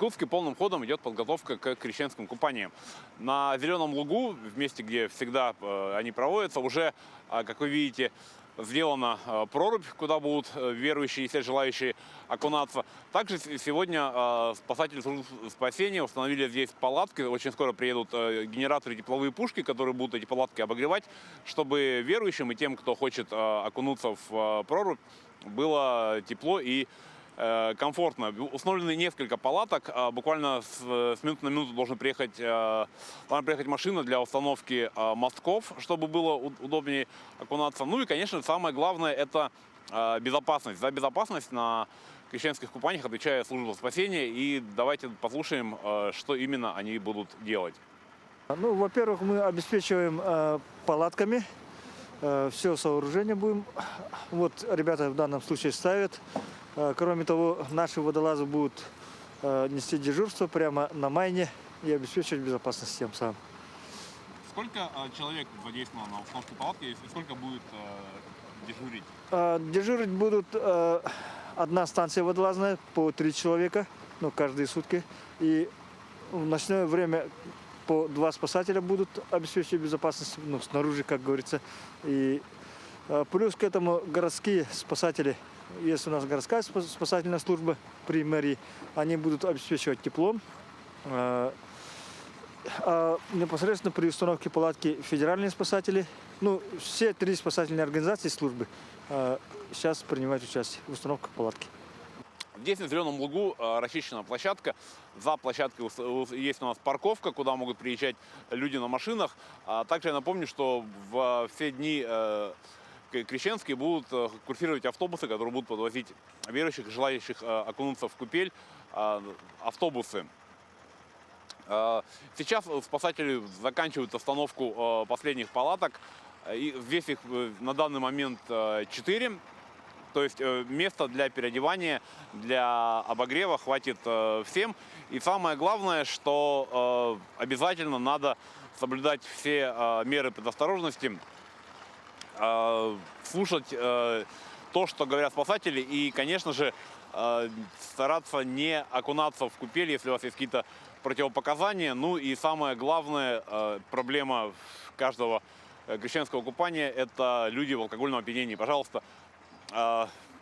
В Иркутске полным ходом идет подготовка к крещенским купаниям. На Зеленом лугу, в месте, где всегда они проводятся, уже, как вы видите, сделана прорубь, куда будут верующие и все желающие окунаться. Также сегодня спасатели службы спасения установили здесь палатки. Очень скоро приедут генераторы, тепловые пушки, которые будут эти палатки обогревать, чтобы верующим и тем, кто хочет окунуться в прорубь, было тепло и комфортно. Установлены несколько палаток. Буквально с минуты на минуту должна приехать машина для установки мостков, чтобы было удобнее окунаться. Ну и, конечно, самое главное – это безопасность. За безопасность на крещенских купаниях отвечает служба спасения. И давайте послушаем, что именно они будут делать. Ну, во-первых, мы обеспечиваем палатками. Все сооружение будем. Вот ребята в данном случае ставят. Кроме того, наши водолазы будут нести дежурство прямо на майне и обеспечивать безопасность тем самым. Сколько человек задействовано на установке палатки и сколько будет дежурить? Дежурить будут одна станция водолазная по 3 человека, ну, каждые сутки. И в ночное время по 2 спасателя будут обеспечивать безопасность, ну, снаружи, как говорится. И плюс к этому городские спасатели. Есть у нас городская спасательная служба при мэрии, они будут обеспечивать теплом. А непосредственно при установке палатки федеральные спасатели, ну, все 3 спасательные организации службы сейчас принимают участие в установке палатки. Здесь на Зеленом лугу расчищена площадка. За площадкой есть у нас парковка, куда могут приезжать люди на машинах. Также я напомню, что в все дни крещенские будут курсировать автобусы, которые будут подвозить верующих, желающих окунуться в купель, автобусы. Сейчас спасатели заканчивают установку последних палаток. И здесь их на данный момент 4. То есть места для переодевания, для обогрева хватит всем. И самое главное, что обязательно надо соблюдать все меры предосторожности, слушать то, что говорят спасатели, и, конечно же, стараться не окунаться в купель, если у вас есть какие-то противопоказания. Ну и самое главное, проблема каждого крещенского купания – это люди в алкогольном опьянении. Пожалуйста,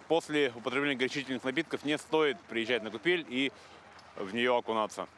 после употребления горячительных напитков не стоит приезжать на купель и в нее окунаться.